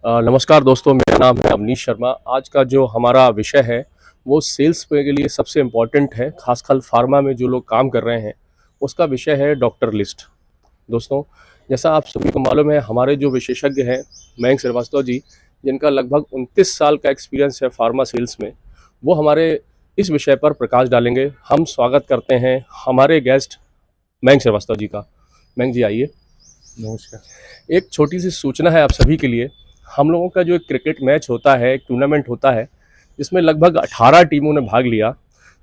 नमस्कार दोस्तों, मेरा नाम है अवनीश शर्मा। आज का जो हमारा विषय है वो सेल्स पे के लिए सबसे इम्पोर्टेंट है, खासकर फार्मा में जो लोग काम कर रहे हैं उसका विषय है डॉक्टर लिस्ट। दोस्तों, जैसा आप सभी को मालूम है, हमारे जो विशेषज्ञ हैं मयंक श्रीवास्तव जी, जिनका लगभग 29 साल का एक्सपीरियंस है फार्मा सेल्स में, वो हमारे इस विषय पर प्रकाश डालेंगे। हम स्वागत करते हैं हमारे गेस्ट मयंक श्रीवास्तव जी का। मयंक जी आइए। नमस्कार। एक छोटी सी सूचना है आप सभी के लिए। हम लोगों का जो एक क्रिकेट मैच होता है, एक टूर्नामेंट होता है, जिसमें लगभग 18 टीमों ने भाग लिया।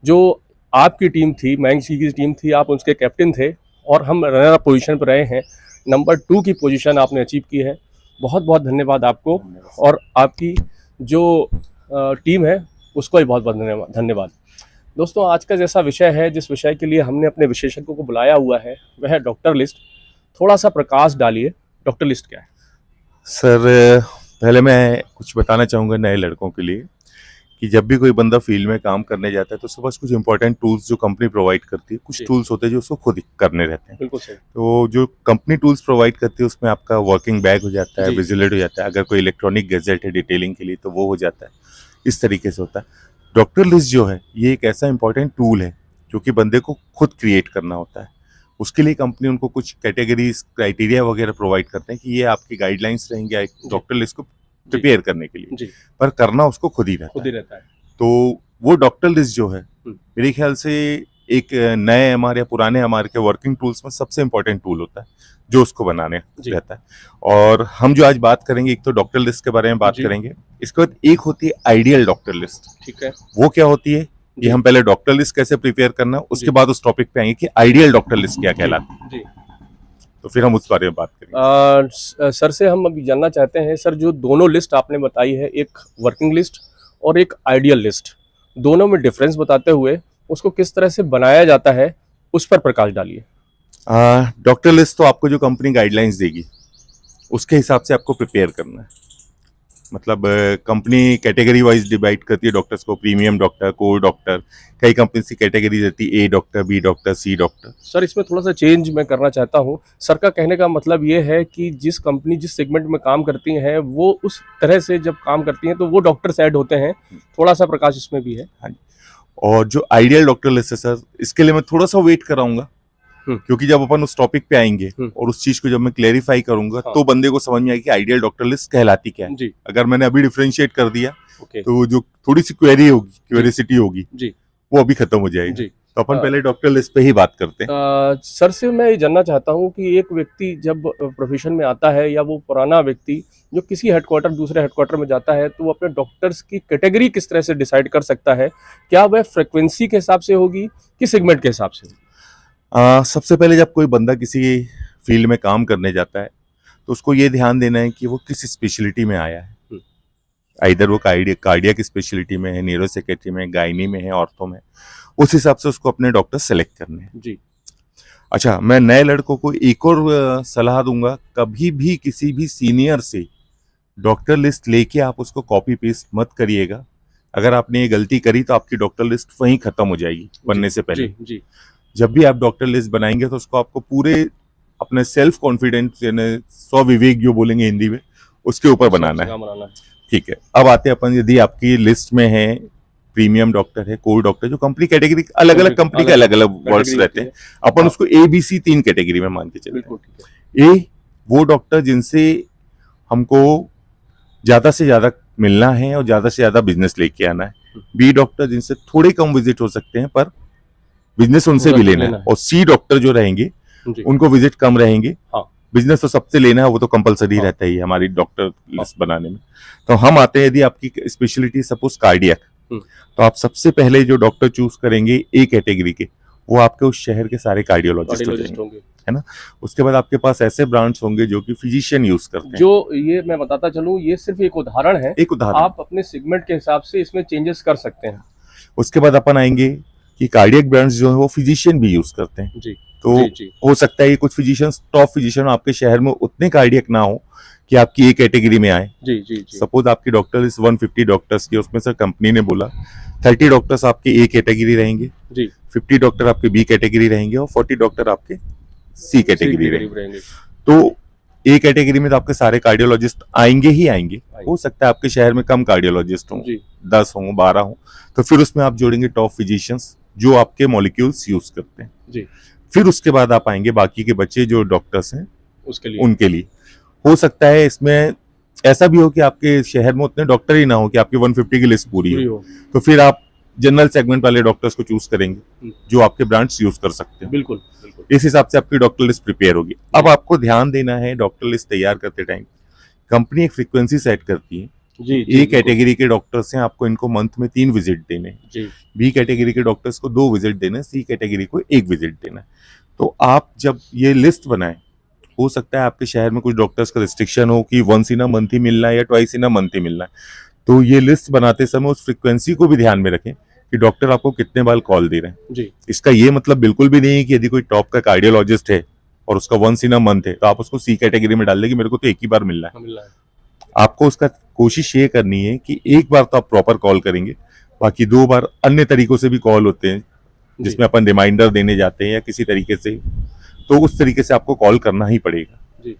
जो आपकी टीम थी, मयंक जी की टीम थी, आप उसके कैप्टन थे और हम रनर अप पोजीशन पर रहे हैं। नंबर 2 की पोजीशन आपने अचीव की है। बहुत बहुत धन्यवाद आपको, और आपकी जो टीम है उसको भी बहुत बहुत धन्यवाद। दोस्तों, आज का जैसा विषय है, जिस विषय के लिए हमने अपने विशेषज्ञों को बुलाया हुआ है, वह है डॉक्टर लिस्ट। थोड़ा सा प्रकाश डालिए, डॉक्टर लिस्ट क्या है? सर, पहले मैं कुछ बताना चाहूँगा नए लड़कों के लिए कि जब भी कोई बंदा फील्ड में काम करने जाता है तो उसके पास कुछ इंपॉर्टेंट टूल्स जो कंपनी प्रोवाइड करती है, कुछ टूल्स होते हैं जो उसको खुद करने रहते हैं। बिल्कुल सही। तो जो कंपनी टूल्स प्रोवाइड करती है उसमें आपका वर्किंग बैग हो जाता है, विजिलेट हो जाता है, अगर कोई इलेक्ट्रॉनिक गैजेट है डिटेलिंग के लिए तो वो हो जाता है। इस तरीके से होता है। डॉक्टर लिस्ट जो है ये एक ऐसा इंपॉर्टेंट टूल है जो कि बंदे को खुद क्रिएट करना होता है। उसके लिए कंपनी उनको कुछ कैटेगरीज क्राइटेरिया वगैरह प्रोवाइड करते हैं कि ये आपकी गाइडलाइंस रहेंगे डॉक्टर लिस्ट को प्रिपेयर करने के लिए, पर करना उसको खुद ही रहता है। तो वो डॉक्टर लिस्ट जो है मेरे ख्याल से एक नए एमआर या पुराने एमआर के वर्किंग टूल्स में सबसे इंपॉर्टेंट टूल होता है जो उसको बनाने रहता है। और हम जो आज बात करेंगे, एक तो डॉक्टर लिस्ट के बारे में बात करेंगे, इसके बाद एक होती है आइडियल डॉक्टर लिस्ट। ठीक है। वो क्या होती है ये हम पहले डॉक्टर लिस्ट कैसे प्रिपेयर करना, उसके बाद उस टॉपिक पे आएंगे कि आइडियल डॉक्टर लिस्ट क्या कहलाती है। तो फिर हम उस बारे में बात करेंगे। सर से हम अभी जानना चाहते हैं, सर, जो दोनों लिस्ट आपने बताई है, एक वर्किंग लिस्ट और एक आइडियल लिस्ट, दोनों में डिफरेंस बताते हुए उसको किस तरह से बनाया जाता है उस पर प्रकाश डालिए। डॉक्टर लिस्ट तो आपको जो कंपनी गाइडलाइंस देगी उसके हिसाब से आपको प्रिपेयर करना है। मतलब कंपनी कैटेगरी वाइज डिवाइड करती है डॉक्टर्स को, प्रीमियम डॉक्टर, कोर डॉक्टर, कई कंपनी की कैटेगरी रहती है, ए डॉक्टर, बी डॉक्टर, सी डॉक्टर। सर, इसमें थोड़ा सा चेंज मैं करना चाहता हूँ। सर का कहने का मतलब ये है कि जिस कंपनी जिस सेगमेंट में काम करती हैं वो उस तरह से जब काम करती हैं तो वो डॉक्टर्स ऐड होते हैं। थोड़ा सा प्रकाश इसमें भी है। हाँ जी। और जो आइडियल डॉक्टर लिस्ट है सर, इसके लिए मैं थोड़ा सा वेट कराऊंगा, क्योंकि जब अपन उस टॉपिक पे आएंगे और उस चीज को जब मैं क्लेरिफाई करूंगा तो बंदे को समझ में आएगी कि आइडियल डॉक्टर लिस्ट कहलाती क्या है। अगर मैंने अभी डिफरेंशिएट कर दिया तो जो थोड़ी सी क्वेरी होगी, क्यूरियोसिटी होगी, वो अभी खत्म हो जाएगी। तो अपन पहले डॉक्टर लिस्ट पे ही बात करते हैं। सर से मैं ये जानना चाहता हूँ कि एक व्यक्ति जब प्रोफेशन में आता है, या वो पुराना व्यक्ति जो किसी हेडक्वार्टर दूसरे हेडक्वार्टर में जाता है, तो वो अपने डॉक्टर्स की कैटेगरी किस तरह से डिसाइड कर सकता है? क्या वह फ्रिक्वेंसी के हिसाब से होगी कि सेगमेंट के हिसाब से? सबसे पहले जब कोई बंदा किसी फील्ड में काम करने जाता है तो उसको ये ध्यान देना है कि वो किस स्पेशलिटी में आया है। इधर वो कार्डियक स्पेशलिटी में है, न्यूरोसाइकियाट्री में, गायनी में है, ऑर्थो में, उस हिसाब से उसको अपने डॉक्टर सेलेक्ट करने हैं। जी। अच्छा, मैं नए लड़कों को एक और सलाह दूंगा, कभी भी किसी भी सीनियर से डॉक्टर लिस्ट लेके आप उसको कॉपी पेस्ट मत करिएगा। अगर आपने ये गलती करी तो आपकी डॉक्टर लिस्ट वहीं खत्म हो जाएगी बनने से पहले। जी। जब भी आप डॉक्टर लिस्ट बनाएंगे तो उसको आपको पूरे अपने सेल्फ कॉन्फिडेंस, यानी स्वविवेक जो बोलेंगे हिंदी में, उसके ऊपर बनाना है। ठीक है। अब आते हैं अपन, यदि आपकी लिस्ट में है प्रीमियम डॉक्टर है, कोर डॉक्टर, जो कंपनी कैटेगरी अलग अलग कंपनी के अलग अलग वर्ड्स रहते हैं, अपन उसको ABC 3 कैटेगरी में मान के चलते हैं। ए वो डॉक्टर जिनसे हमको ज्यादा से ज्यादा मिलना है और ज्यादा से ज्यादा बिजनेस लेके आना है। बी डॉक्टर जिनसे थोड़े कम विजिट हो सकते हैं पर बिजनेस उनसे भी लेना है। और सी डॉक्टर जो रहेंगे उनको विजिट कम रहेंगे, बिजनेस तो सबसे लेना है, वो तो कंपलसरी रहता ही है हमारी डॉक्टर लिस्ट बनाने में। तो हम आते हैं, यदि आपकी स्पेशलिटी सपोज कार्डियक, तो आप सबसे पहले जो डॉक्टर चूज करेंगे ए कैटेगरी के, वो आपके उस शहर के सारे कार्डियोलॉजिस्ट होंगे, है ना। उसके बाद आपके पास ऐसे ब्रांच होंगे जो कि फिजिशियन यूज करते हैं। जो ये मैं बताता चलूं, ये सिर्फ एक उदाहरण है, एक उदाहरण। आप अपने सेगमेंट के हिसाब से इसमें चेंजेस कर सकते हैं। उसके बाद अपन आएंगे कि कार्डियक ब्रांच जो है वो फिजिशियन भी यूज करते हैं। जी। तो हो सकता है कि कुछ फिजिशियंस, टॉप फिजिशियन आपके शहर में उतने कार्डियक ना हो कि आपकी ए कैटेगरी में आए। सपोज आपकी डॉक्टर इस 150 डॉक्टर्स की, उसमें से कंपनी ने बोला 30 डॉक्टर्स आपके ए कैटेगरी रहेंगे, 50 डॉक्टर आपके बी कैटेगरी रहेंगे और 40 डॉक्टर आपके सी कैटेगरी रहेंगे। तो ए कैटेगरी में तो आपके सारे कार्डियोलॉजिस्ट आएंगे ही आएंगे। हो सकता है आपके शहर में कम कार्डियोलॉजिस्ट हों, 10 हों, 12 हों, तो फिर उसमें आप जोड़ेंगे टॉप फिजिशियंस जो आपके मॉलिक्यूल्स यूज करते हैं जी। फिर उसके बाद आप आएंगे बाकी के बच्चे जो डॉक्टर्स हैं उनके लिए। हो सकता है इसमें ऐसा भी हो कि आपके शहर में उतने डॉक्टर ही ना हो कि आपकी 150 की लिस्ट पूरी हो, तो फिर आप जनरल सेगमेंट वाले डॉक्टर्स को चूज करेंगे जो आपके ब्रांड्स यूज कर सकते हैं। बिल्कुल। इस हिसाब से आपकी डॉक्टर लिस्ट प्रिपेयर होगी। अब आपको ध्यान देना है डॉक्टर लिस्ट तैयार करते टाइम कंपनी एक फ्रीक्वेंसी सेट करती है। ए कैटेगरी के डॉक्टर्स हैं, आपको इनको मंथ में 3 विजिट देने, बी कैटेगरी के डॉक्टर्स को 2 विजिट देने, सी कैटेगरी को 1 विजिट देना। तो आप जब ये लिस्ट बनाएं, हो सकता है आपके शहर में कुछ डॉक्टर्स का रिस्ट्रिक्शन हो कि 1 इन अ मंथ ही मिलना है या 2 इन अ मंथ ही मिलना है, तो ये लिस्ट बनाते समय उस फ्रीक्वेंसी को भी ध्यान में रखें कि डॉक्टर आपको कितने बार कॉल दे रहे हैं जी। इसका ये मतलब बिल्कुल भी नहीं है कि यदि कोई टॉप का कार्डियोलॉजिस्ट है और उसका 1 इन अ मंथ है तो आप उसको सी कैटेगरी में डाल दें कि मेरे को तो एक ही बार मिलना है। आपको उसका कोशिश ये करनी है कि एक बार तो आप प्रॉपर कॉल करेंगे, बाकी 2 बार अन्य तरीकों से भी कॉल होते हैं जिसमें अपन रिमाइंडर देने जाते हैं या किसी तरीके से, तो उस तरीके से आपको कॉल करना ही पड़ेगा जी।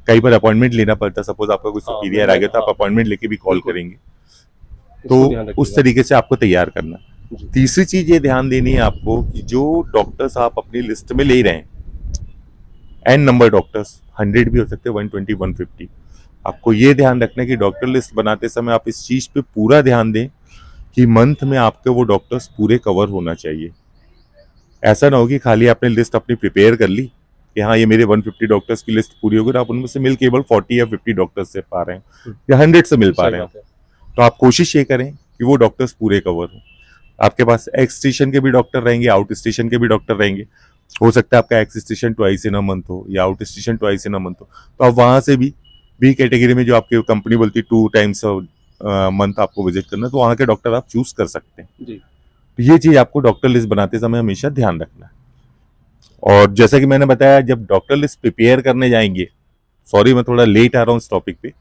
कई बार अपॉइंटमेंट लेना पड़ता है, सपोज आपका कोई सुपीरियर आ गया तो आप अपॉइंटमेंट लेके भी कॉल करेंगे, तो उस तरीके से आपको तैयार करना। तीसरी चीज ये ध्यान देनी है आपको कि जो डॉक्टर्स आप अपनी लिस्ट में ले रहे हैं, एन नंबर डॉक्टर्स 100 भी हो सकते हैं, 120, 150, आपको ये ध्यान रखना है कि डॉक्टर लिस्ट बनाते समय आप इस चीज पे पूरा ध्यान दें कि मंथ में आपके वो डॉक्टर्स पूरे कवर होना चाहिए। ऐसा ना हो कि खाली आपने लिस्ट अपनी प्रिपेयर कर ली कि हाँ ये मेरे 150 डॉक्टर्स की लिस्ट पूरी होगी, आप उनमें से मिल केवल 40 या 50 डॉक्टर्स से पा रहे हैं या 100 से मिल पा रहे हैं, तो आप कोशिश ये करें कि वो डॉक्टर्स पूरे कवर हों। आपके पास एक्स स्टेशन के भी डॉक्टर रहेंगे, आउट स्टेशन के भी डॉक्टर रहेंगे। हो सकता है आपका x station 2 in a month हो या out station 2 in a month हो, तो आप वहां से भी बी कैटेगरी में जो आपकी कंपनी बोलती है 2 टाइम्स मंथ आपको विजिट करना, तो वहां के डॉक्टर आप चूज कर सकते हैं जी। तो ये चीज आपको डॉक्टर लिस्ट बनाते समय हमेशा ध्यान रखना है। और जैसा कि मैंने बताया, जब डॉक्टर लिस्ट प्रिपेयर करने जाएंगे, सॉरी मैं थोड़ा लेट आ रहा हूँ इस टॉपिक पे,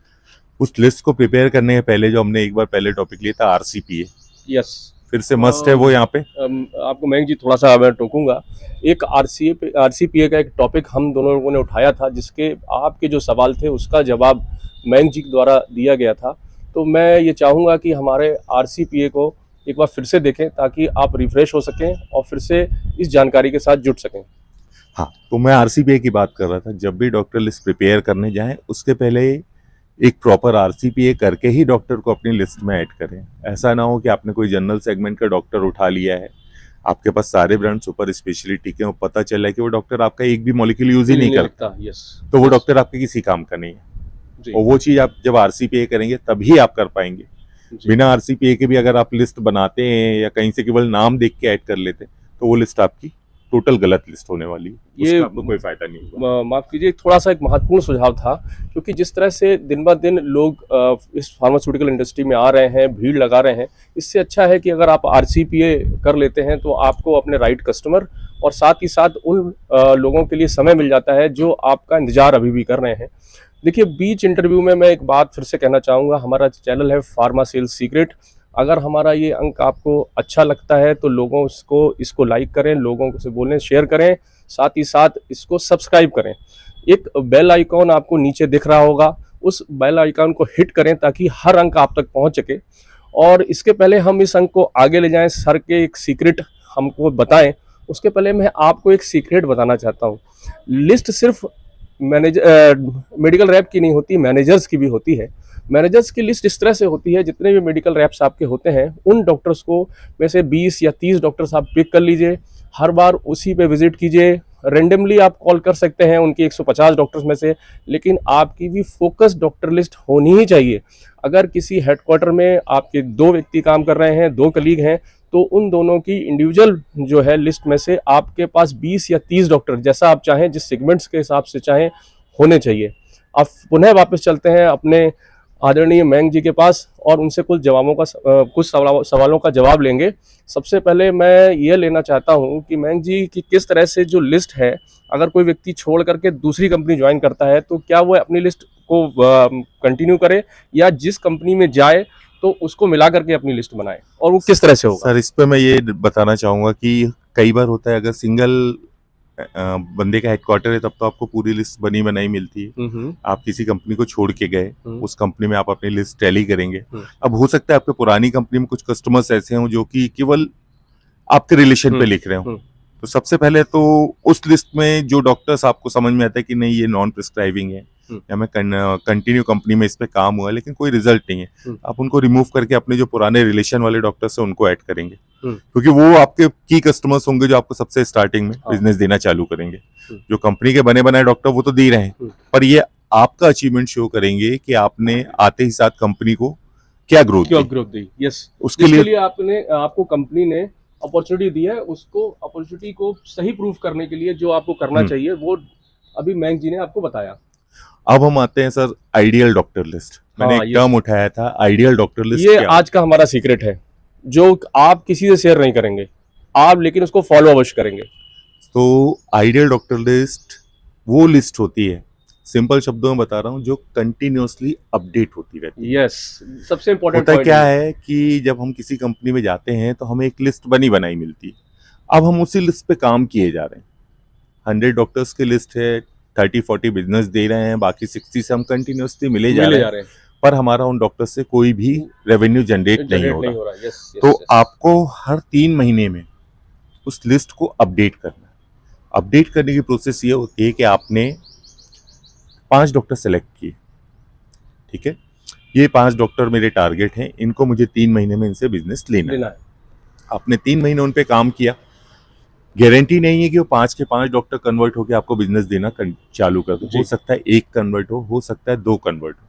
उस लिस्ट को प्रिपेयर करने के पहले जो हमने एक बार पहले टॉपिक लिया था आरसीपीए, यस फिर से मस्ट है वो यहाँ पे। आपको मयंक जी थोड़ा सा मैं टोकूंगा, एक आरसीपीए का एक टॉपिक हम दोनों लोगों ने उठाया था जिसके आपके जो सवाल थे उसका जवाब मयंक जी द्वारा दिया गया था। तो मैं ये चाहूँगा कि हमारे आरसीपीए को एक बार फिर से देखें ताकि आप रिफ्रेश हो सकें और फिर से इस जानकारी के साथ जुड़ सकें। हाँ, तो मैं आरसीपीए की बात कर रहा था। जब भी डॉक्टर लिस्ट प्रिपेयर करने जाएं उसके पहले एक प्रॉपर आरसीपीए करके ही डॉक्टर को अपनी लिस्ट में ऐड करें। ऐसा ना हो कि आपने कोई जनरल सेगमेंट का डॉक्टर उठा लिया है, आपके पास सारे ब्रांड सुपर स्पेशलिटी के, पता चला है कि वो डॉक्टर आपका एक भी मॉलिक्यूल यूज ही नहीं करता, तो वो डॉक्टर आपके किसी काम का नहीं है। और वो चीज आप जब आरसीपीए करेंगे तभी आप कर पाएंगे। बिना आरसीपीए के भी अगर आप लिस्ट बनाते हैं या कहीं से केवल नाम देख के ऐड कर लेते हैं तो वो लिस्ट आपकी टोटल गलत लिस्ट होने वाली है, ये आपको कोई फायदा नहीं होगा। माफ कीजिए, थोड़ा सा एक महत्वपूर्ण सुझाव था, क्योंकि जिस तरह से दिन ब दिन लोग इस फार्मास्यूटिकल इंडस्ट्री में आ रहे हैं, भीड़ लगा रहे हैं, इससे अच्छा है कि अगर आप आरसीपीए कर लेते हैं तो आपको अपने राइट कस्टमर और साथ ही साथ उन लोगों के लिए समय मिल जाता है जो आपका इंतजार अभी भी कर रहे हैं। देखिए, बीच इंटरव्यू में मैं एक बात फिर से कहना चाहूँगा, हमारा चैनल है फार्मा सेल्स सीक्रेट। अगर हमारा ये अंक आपको अच्छा लगता है तो लोगों को इसको लाइक करें, लोगों से बोलें, शेयर करें, साथ ही साथ इसको सब्सक्राइब करें। एक बेल आइकॉन आपको नीचे दिख रहा होगा, उस बेल आइकॉन को हिट करें ताकि हर अंक आप तक पहुंच सके। और इसके पहले हम इस अंक को आगे ले जाएं, सर के एक सीक्रेट हमको बताएं, उसके पहले मैं आपको एक सीक्रेट बताना चाहता हूँ। लिस्ट सिर्फ मेडिकल रैप की नहीं होती, मैनेजर्स की भी होती है। मैनेजर्स की लिस्ट इस तरह से होती है, जितने भी मेडिकल रैप्स आपके होते हैं उन डॉक्टर्स को में से 20 या 30 डॉक्टर्स आप पिक कर लीजिए, हर बार उसी पे विजिट कीजिए। रेंडमली आप कॉल कर सकते हैं उनकी 150 डॉक्टर्स में से, लेकिन आपकी भी फोकस डॉक्टर लिस्ट होनी ही चाहिए। अगर किसी हेडक्वार्टर में आपके 2 व्यक्ति काम कर रहे हैं, 2 कलीग हैं, तो उन दोनों की इंडिविजुअल जो है लिस्ट में से आपके पास 20 या 30 डॉक्टर, जैसा आप चाहें, जिस सेगमेंट्स के हिसाब से चाहें, होने चाहिए। अब पुनः वापस चलते हैं अपने आदरणीय मयंक जी के पास और उनसे कुछ सवालों का जवाब लेंगे। सबसे पहले मैं ये लेना चाहता हूँ कि मयंक जी की किस तरह से जो लिस्ट है, अगर कोई व्यक्ति छोड़ करके दूसरी कंपनी ज्वाइन करता है तो क्या वो अपनी लिस्ट को कंटिन्यू करे या जिस कंपनी में जाए तो उसको मिला करके अपनी लिस्ट बनाए, और वो किस तरह से होगा? सर, इस पे मैं ये बताना चाहूंगा कि कई बार होता है, अगर सिंगल बंदे का हेडक्वार्टर है तब तो आपको पूरी लिस्ट बनी बनाई मिलती है। आप किसी कंपनी को छोड़ के गए, उस कंपनी में आप अपनी लिस्ट टैली करेंगे। अब हो सकता है आपके पुरानी कंपनी में कुछ कस्टमर्स ऐसे हों जो कि केवल आपके रिलेशन पे लिख रहे हो। तो सबसे पहले तो उस लिस्ट में जो डॉक्टर्स आपको समझ में आता है कि नहीं ये नॉन प्रिस्क्राइबिंग है या मैं कंटिन्यू कंपनी में इस पे काम हुआ लेकिन कोई रिजल्ट नहीं है, आप उनको रिमूव करके अपने जो पुराने रिलेशन वाले डॉक्टर्स हैं उनको ऐड करेंगे, क्योंकि वो आपके की कस्टमर्स होंगे जो आपको सबसे स्टार्टिंग में बिजनेस देना चालू करेंगे। जो कंपनी के बने बनाए डॉक्टर वो तो दे रहे हैं, पर ये आपका अचीवमेंट शो करेंगे कि आपने आते ही साथ कंपनी को क्या ग्रोथ दी। यस, उसके लिए आपको कंपनी ने अपॉर्चुनिटी दी है, उसको अपॉर्चुनिटी को सही प्रूफ करने के लिए जो आपको करना चाहिए वो अभी मयंक जी ने आपको बताया। अब हम आते हैं सर आइडियल डॉक्टर लिस्ट। मैंने एक टर्म उठाया था आइडियल डॉक्टर लिस्ट। ये आज का हमारा सीक्रेट है जो आप किसी से शेयर नहीं करेंगे, आप लेकिन उसको फॉलो अवश्य करेंगे। तो आइडियल डॉक्टर लिस्ट वो लिस्ट होती है, सिंपल शब्दों में बता रहा हूँ, जो कंटिन्यूअसली अपडेट होती रहती है। यस, सबसे इंपॉर्टेंट होता क्या है कि जब हम किसी कंपनी में जाते हैं तो हमें एक लिस्ट बनी बनाई मिलती है। अब हम उसी लिस्ट पे काम किए जा रहे हैं। 100 डॉक्टर्स की लिस्ट है, 30-40 बिजनेस दे रहे हैं, बाकी 60 से हम कंटिन्यूअसली मिले जा रहे हैं, पर हमारा उन डॉक्टर से कोई भी रेवेन्यू जनरेट नहीं हो रहा। तो आपको हर 3 महीने में उस लिस्ट को अपडेट करना है। अपडेट करने की प्रोसेस ये होती है कि आपने 5 डॉक्टर सेलेक्ट किए, ठीक है, ये 5 डॉक्टर मेरे टारगेट हैं, इनको मुझे 3 महीने में इनसे बिजनेस लेना है। आपने 3 महीने उन पे काम किया, गारंटी नहीं है कि वो 5 के 5 डॉक्टर कन्वर्ट होकर आपको बिजनेस देना चालू कर दो। हो सकता है 1 कन्वर्ट हो सकता है 2 कन्वर्ट हो।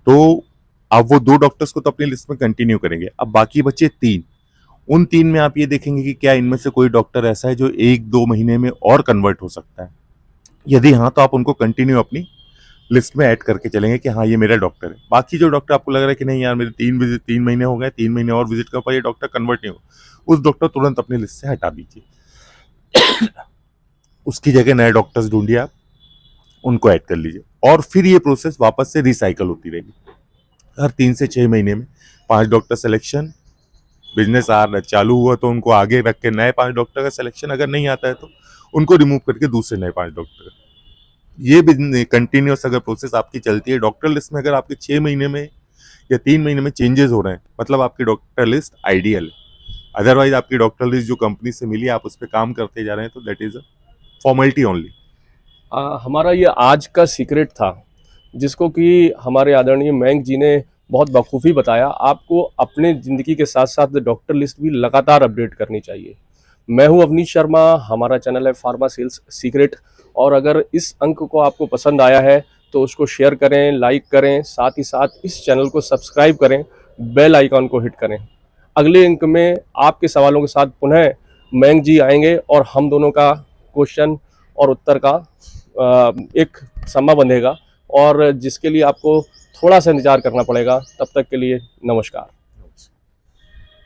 तो आप वो 2 डॉक्टर्स को तो अपनी लिस्ट में कंटिन्यू करेंगे। अब बाकी बचे 3, उन 3 में आप ये देखेंगे कि क्या इनमें से कोई डॉक्टर ऐसा है जो 1-2 महीने में और कन्वर्ट हो सकता है। यदि हाँ, तो आप उनको कंटिन्यू अपनी लिस्ट में ऐड करके चलेंगे कि हाँ ये मेरा डॉक्टर है। बाकी जो डॉक्टर आपको लग रहा है कि नहीं यार मेरे 3 महीने हो गए, 3 महीने और विजिट कर पाए, ये डॉक्टर कन्वर्ट नहीं हो, उस डॉक्टर तुरंत अपनी लिस्ट से हटा दीजिए। उसकी जगह नए डॉक्टर्स ढूंढिए, आप उनको ऐड कर लीजिए, और फिर ये प्रोसेस वापस से रिसाइकल होती रहेगी। हर 3 से 6 महीने में 5 डॉक्टर सिलेक्शन, बिजनेस चालू हुआ तो उनको आगे रख के नए 5 डॉक्टर का सिलेक्शन, अगर नहीं आता है तो उनको रिमूव करके दूसरे नए 5 डॉक्टर। ये बिजनेस कंटिन्यूस अगर प्रोसेस आपकी चलती है, डॉक्टर लिस्ट में अगर आपके 6 महीने में या 3 महीने में चेंजेस हो रहे हैं, मतलब आपकी डॉक्टर लिस्ट आइडियल है। अदरवाइज आपकी डॉक्टर लिस्ट जो कंपनी से मिली, आप उस पर काम करते जा रहे हैं, तो that is a formality only. हमारा ये आज का सीक्रेट था जिसको कि हमारे आदरणीय मयंक जी ने बहुत बखूबी बताया। आपको अपने ज़िंदगी के साथ साथ डॉक्टर लिस्ट भी लगातार अपडेट करनी चाहिए। मैं हूं अवनीश शर्मा, हमारा चैनल है फार्मा सेल्स सीक्रेट, और अगर इस अंक को आपको पसंद आया है तो उसको शेयर करें, लाइक करें, साथ ही साथ इस चैनल को सब्सक्राइब करें, बेल आइकॉन को हिट करें। अगले अंक में आपके सवालों के साथ पुनः मयंक जी आएंगे और हम दोनों का क्वेश्चन और उत्तर का एक सम्मा बंधेगा, और जिसके लिए आपको थोड़ा सा इंतजार करना पड़ेगा। तब तक के लिए नमस्कार।